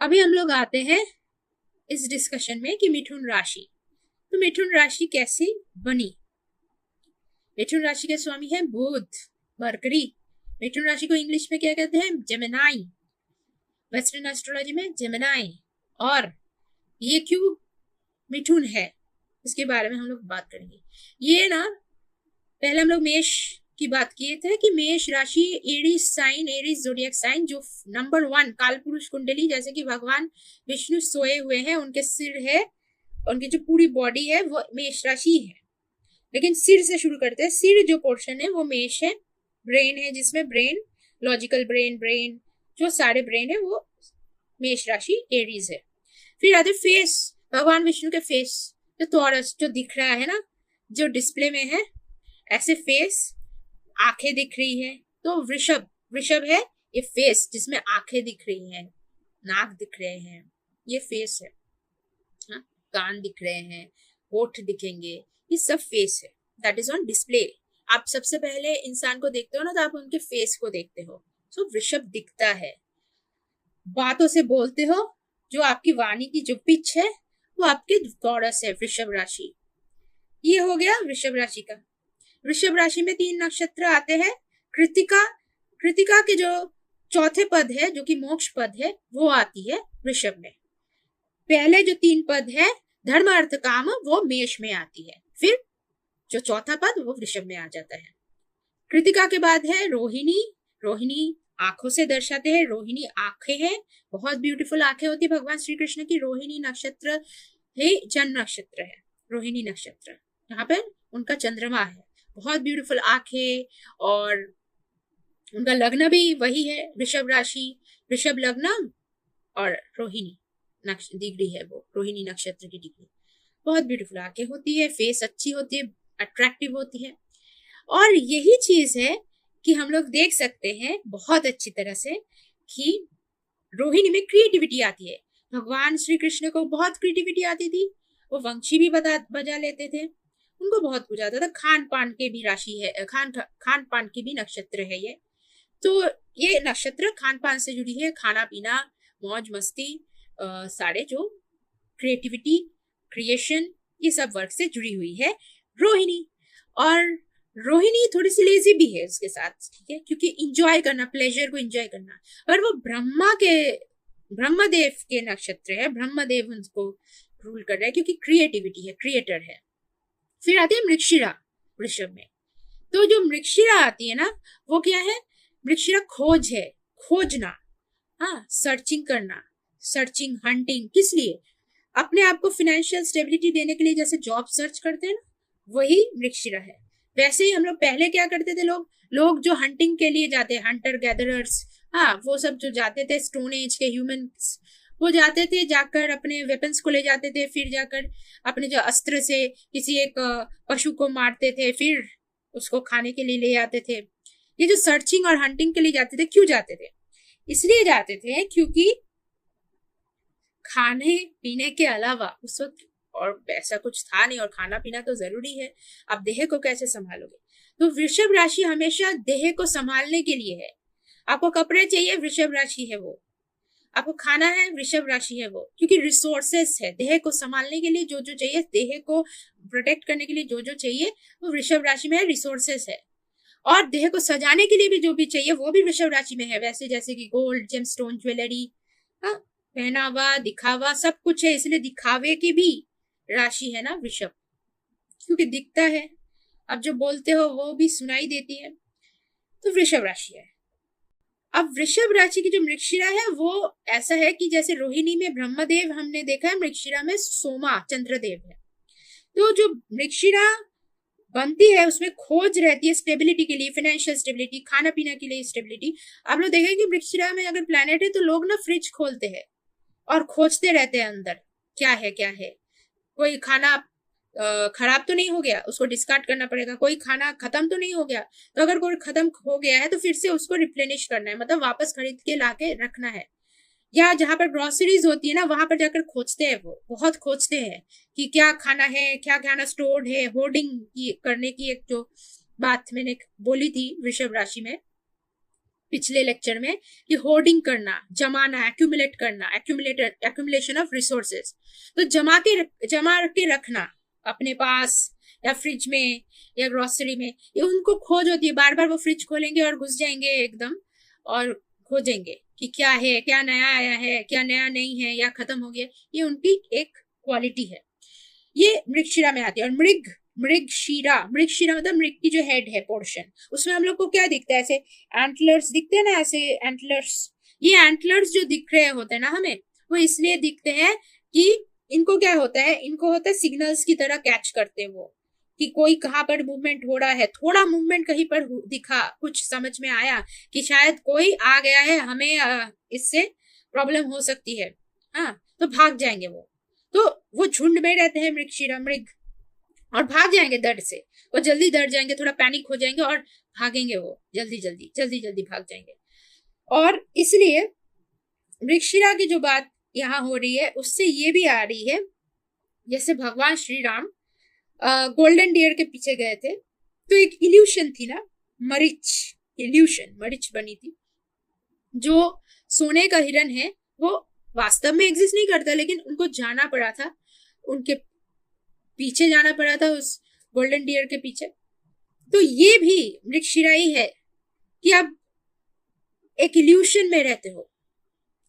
अभी हम लोग आते हैं इस डिस्कशन में कि मिथुन राशि। तो मिथुन राशि कैसे बनी? मिथुन राशि के स्वामी है बुध, मरकरी। मिथुन राशि को इंग्लिश में क्या कहते हैं? जेमिनाई। वेस्टर्न एस्ट्रोलॉजी में जेमिनाई। और ये क्यों मिथुन है, इसके बारे में हम लोग बात करेंगे। ये ना, पहले हम लोग मेष की बात किए थे कि मेष राशि Aries sign, Aries zodiac sign, जो नंबर 1 काल पुरुष कुंडली, जैसे कि भगवान विष्णु सोए हुए हैं, उनके सिर है, उनकी जो पूरी बॉडी है वो मेष राशि है। लेकिन सिर से शुरू करते हैं। सिर जो पोर्शन है वो मेष है। ब्रेन है, जिसमें ब्रेन, लॉजिकल ब्रेन जो सारे ब्रेन है वो मेष राशि एरीज है। फिर आते फेस, भगवान विष्णु के फेस, जो टॉरस जो दिख रहा है ना, जो डिस्प्ले में है, ऐसे फेस, आंखें दिख रही है, तो वृषभ, वृषभ है ये फेस जिसमें आंखें दिख रही हैं, नाक दिख रहे हैं, ये फेस है। हाँ, कान दिख रहे हैं, होठ दिखेंगे, ये सब फेस है, दैट इज ऑन डिस्प्ले। आप सबसे पहले इंसान को देखते हो ना, तो आप उनके फेस को देखते हो। सो वृषभ दिखता है, बातों से बोलते हो, जो आपकी वाणी की जो पिच है वो आपके टॉरस है, वृषभ राशि। ये हो गया वृषभ राशि का। वृषभ राशि में 3 नक्षत्र आते हैं। कृतिका, कृतिका के जो चौथे पद है, जो कि मोक्ष पद है, वो आती है वृषभ में। पहले जो 3 पद है, धर्म अर्थ काम, वो मेष में आती है। फिर जो चौथा पद वो वृषभ में आ जाता है। कृतिका के बाद है रोहिणी। रोहिणी आंखों से दर्शाते हैं, रोहिणी आंखें हैं, बहुत ब्यूटीफुल आंखें होती है भगवान श्री कृष्ण की। रोहिणी नक्षत्र है, जन्म नक्षत्र है रोहिणी नक्षत्र, यहाँ पर उनका चंद्रमा है, बहुत ब्यूटीफुल आंखें। और उनका लग्न भी वही है, वृषभ राशि, वृषभ लग्न, और रोहिणी डिग्री है वो, रोहिणी नक्षत्र की डिग्री। बहुत ब्यूटीफुल आंखें होती है, फेस अच्छी होती है, अट्रैक्टिव होती है। और यही चीज है कि हम लोग देख सकते हैं बहुत अच्छी तरह से कि रोहिणी में क्रिएटिविटी आती है। भगवान श्री कृष्ण को बहुत क्रिएटिविटी आती थी, वो वंशी भी बजा लेते थे, उनको बहुत कुछ आता था। खान पान के भी राशि है, खान पान की भी नक्षत्र है ये। तो ये नक्षत्र खान पान से जुड़ी है, खाना पीना, मौज मस्ती, सारे जो क्रिएटिविटी, क्रिएशन, ये सब वर्क से जुड़ी हुई है रोहिणी। और रोहिणी थोड़ी सी लेजी भी है उसके साथ, ठीक है, क्योंकि इंजॉय करना, प्लेजर को इंजॉय करना। और वो ब्रह्मदेव के नक्षत्र है, ब्रह्मदेव उनको रूल कर रहा है, क्योंकि क्रिएटिविटी है, क्रिएटर है। फिर आती है मृगशिरा वृषभ में। तो जो मृगशिरा आती है ना, वो क्या है? मृगशिरा खोज है, खोजना, हाँ, सर्चिंग करना, सर्चिंग, हंटिंग। किस लिए? अपने आप को फाइनेंशियल स्टेबिलिटी देने के लिए, जैसे जॉब सर्च करते हैं ना, वही मृगशिरा है। वैसे ही हम लोग पहले क्या करते थे, लोग जो हंटिंग के लिए जाते हैं, हंटर गैदरर्स, हाँ, वो सब जो जाते थे, स्टोन एज के ह्यूमंस, वो जाते थे, जाकर अपने वेपन्स को ले जाते थे, फिर जाकर अपने जो अस्त्र से किसी एक पशु को मारते थे, फिर उसको खाने के लिए ले आते थे। ये जो सर्चिंग और हंटिंग के लिए जाते थे, क्यों जाते थे? इसलिए जाते थे क्योंकि खाने पीने के अलावा उस वक्त और ऐसा कुछ था नहीं, और खाना पीना तो जरूरी है। आप देह को कैसे संभालोगे? तो वृषभ राशि हमेशा देह को संभालने के लिए है। आपको कपड़े चाहिए, वृषभ राशि है वो। आपको खाना है, वृषभ राशि है वो, क्योंकि रिसोर्सेस है देह को संभालने के लिए, जो जो चाहिए, देह को प्रोटेक्ट करने के लिए जो जो चाहिए वो वृषभ राशि में है, रिसोर्सेस है। और देह को सजाने के लिए भी जो भी चाहिए वो भी वृषभ राशि में है, वैसे जैसे कि गोल्ड, जेमस्टोन, ज्वेलरी, हाँ, पहनावा, दिखावा, सब कुछ है। इसलिए दिखावे की भी राशि है ना वृषभ, क्योंकि दिखता है, अब जो बोलते हो वो भी सुनाई देती है, तो वृषभ राशि है। अब वृषभ राशि की जो मृगशिरा है वो ऐसा है कि जैसे रोहिणी में ब्रह्मदेव हमने देखा है, मृगशिरा में सोमा, चंद्रदेव है। तो जो मृगशिरा बनती है उसमें खोज रहती है स्टेबिलिटी के लिए, फाइनेंशियल स्टेबिलिटी, खाना पीना के लिए स्टेबिलिटी। आप लोग देखेंगे कि मृगशिरा में अगर प्लैनेट है तो लोग ना फ्रिज खोलते हैं और खोजते रहते हैं अंदर, क्या है क्या है, कोई खाना खराब तो नहीं हो गया, उसको डिस्कार्ड करना पड़ेगा, कोई खाना खत्म तो नहीं हो गया, तो अगर कोई खत्म हो गया है तो फिर से उसको रिप्लेनिश करना है, मतलब वापस खरीद के लाके रखना है। या जहां पर ग्रोसरीज होती है ना, वहां पर जाकर खोजते हैं, वो बहुत खोजते हैं कि क्या खाना है, क्या खाना स्टोर्ड है। होर्डिंग करने की एक जो बात मैंने बोली थी वृषभ राशि में, पिछले लेक्चर में कि होर्डिंग करना, जमाना, एक्यूमुलेट करना, एक्यूमुलेशन ऑफ रिसोर्सेज। तो जमा के रखना अपने पास या फ्रिज में या ग्रोसरी में, ये उनको खोज होती है। बार बार वो फ्रिज खोलेंगे और घुस जाएंगे एकदम और खोजेंगे कि क्या है, क्या नया आया है, क्या नया नहीं है या खत्म हो गया। ये उनकी एक क्वालिटी है। ये मृगशिरा में आती है। और मृगशिरा मतलब मृग की जो हेड है पोर्शन, उसमें हम लोग को क्या दिखता है, ऐसे एंटलर्स दिखते हैं ना, ऐसे एंटलर्स। ये एंटलर्स जो दिख रहे होते हैं ना हमें, वो इसलिए दिखते हैं कि इनको क्या होता है, इनको होता है सिग्नल्स की तरह कैच करते हैं वो, कि कोई कहाँ पर मूवमेंट हो रहा है। थोड़ा मूवमेंट कहीं पर दिखा, कुछ समझ में आया कि शायद कोई आ गया है, हमें इससे प्रॉब्लम हो सकती है, हाँ, तो भाग जाएंगे वो। तो वो झुंड में रहते हैं मृग, और भाग जाएंगे दर्द से। वो जल्दी डर जाएंगे, थोड़ा पैनिक हो जाएंगे और भागेंगे वो जल्दी भाग जाएंगे। और इसलिए मृगशिरा की जो बात यहाँ हो रही है, उससे ये भी आ रही है, जैसे भगवान श्री राम गोल्डन डियर के पीछे गए थे, तो एक इल्यूशन थी ना, मरीच बनी थी। जो सोने का हिरन है वो वास्तव में एग्जिस्ट नहीं करता, लेकिन उनको जाना पड़ा था, उनके पीछे जाना पड़ा था, उस गोल्डन डियर के पीछे। तो ये भी मृगशिरा ही है कि आप एक इल्यूशन में रहते हो,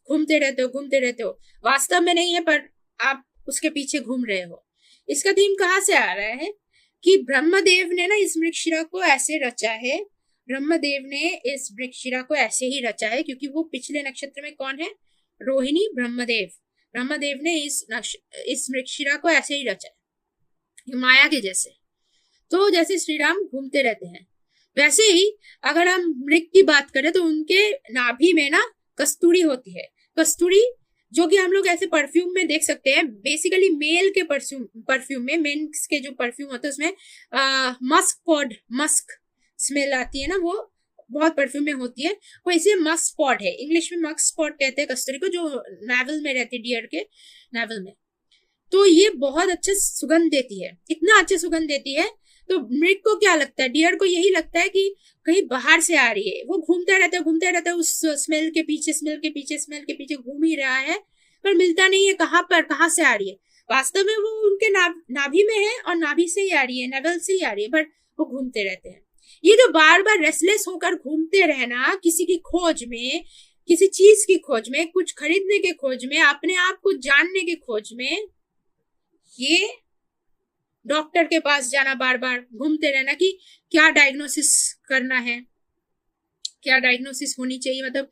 घूमते रहते हो, वास्तव में नहीं है पर आप उसके पीछे घूम रहे हो। इसका थीम कहाँ से आ रहा है कि ब्रह्मदेव ने ना इस मृगशिरा को ऐसे रचा है, क्योंकि वो पिछले नक्षत्र में कौन है, रोहिणी, ब्रह्मदेव ने इस मृगशिरा को ऐसे ही रचा है, माया के जैसे। तो जैसे श्री राम घूमते रहते हैं, वैसे ही अगर हम मृग की बात करें तो उनके नाभि में ना कस्तूरी होती है। कस्तूरी जो कि हम लोग ऐसे परफ्यूम में देख सकते हैं। बेसिकली मेल के परफ्यूम में, मेंस के जो परफ्यूम होते हैं उसमें मस्क स्मेल आती है ना, वो बहुत परफ्यूम में होती है। वो इसे मस्क स्पॉट है, इंग्लिश में मस्क स्पॉट कहते हैं कस्तूरी को, जो नावल में रहती है, डियर के नावल में। तो ये बहुत अच्छा सुगंध देती है, इतना अच्छा सुगंध देती है। तो मृग को क्या लगता है, डियर को यही लगता है कि कहीं बाहर से आ रही है। वो घूमता रहता है उस स्मेल के पीछे घूम ही रहा है, पर मिलता नहीं है कहाँ से आ रही है। वास्तव में वो उनके नाभि में है और नाभि से ही आ रही है, नेवल से ही आ रही है, पर वो घूमते रहते हैं। ये जो बार बार रेस्टलेस होकर घूमते रहना, किसी की खोज में, किसी चीज की खोज में, कुछ खरीदने के खोज में, अपने आप को जानने के खोज में, ये डॉक्टर के पास जाना, बार बार घूमते रहना कि क्या डायग्नोसिस करना है, क्या डायग्नोसिस होनी चाहिए। मतलब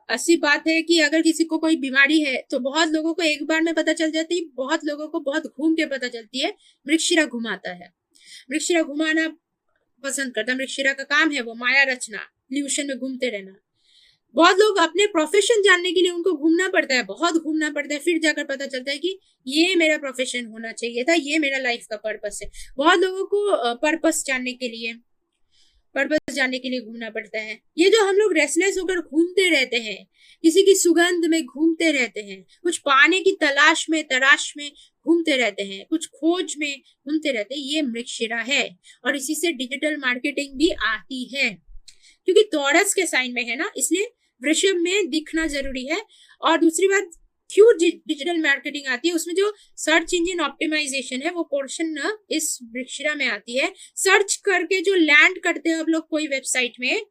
ऐसी बात है कि अगर किसी को कोई बीमारी है तो बहुत लोगों को एक बार में पता चल जाती है, बहुत लोगों को बहुत घूम के पता चलती है। मृगशिरा घुमाता है, मृगशिरा घुमाना पसंद करता है। मृगशिरा का काम है वो माया रचना, इल्यूशन में घूमते रहना। बहुत लोग अपने प्रोफेशन जानने के लिए उनको घूमना पड़ता है, बहुत घूमना पड़ता है, फिर जाकर पता चलता है कि ये मेरा प्रोफेशन होना चाहिए था, ये मेरा लाइफ का पर्पस है। बहुत लोगों को पर्पस जानने के लिए घूमना पड़ता है। ये जो हम लोग रेस्टलेस होकर घूमते रहते हैं, किसी की सुगंध में घूमते रहते हैं, कुछ पाने की तराश में घूमते रहते हैं, कुछ खोज में घूमते रहते हैं, ये मृगशिरा है। और इसी से डिजिटल मार्केटिंग भी आती है, क्योंकि टॉरस के साइन में है ना, इसलिए वृषभ में दिखना जरूरी है। और दूसरी बात, क्यों डिजिटल मार्केटिंग आती है, उसमें जो सर्च इंजन ऑप्टिमाइजेशन है वो पोर्शन ना इस मृगशिरा में आती है। सर्च करके जो लैंड करते हैं आप लोग कोई वेबसाइट में,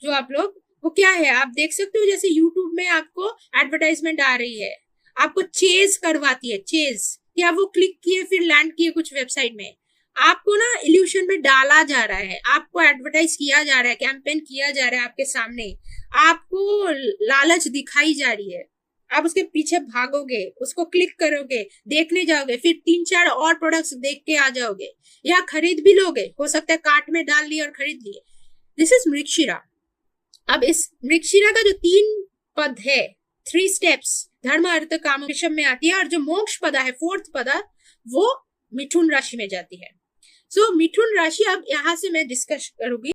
जो आप लोग, वो क्या है आप देख सकते हो, जैसे यूट्यूब में आपको एडवर्टाइजमेंट आ रही है, आपको चेज करवाती है, कि आप वो क्लिक किए फिर लैंड किए कुछ वेबसाइट में, आपको ना इल्यूशन में डाला जा रहा है, आपको एडवर्टाइज किया जा रहा है, कैंपेन किया जा रहा है आपके सामने, आपको लालच दिखाई जा रही है, आप उसके पीछे भागोगे, उसको क्लिक करोगे, देखने जाओगे, फिर 3-4 और प्रोडक्ट्स देख के आ जाओगे, या खरीद भी लोगे, हो सकता है कार्ट में डाल लिए और खरीद लिए। This is Mrigashira. अब इस मृगशिरा का जो 3 पद है, 3 स्टेप्स, धर्म अर्थ काम वृषभ में आती है, और जो मोक्ष पदा है, 4th पदा, वो मिथुन राशि में जाती है। सो मिथुन राशि अब यहाँ से मैं डिस्कस करूंगी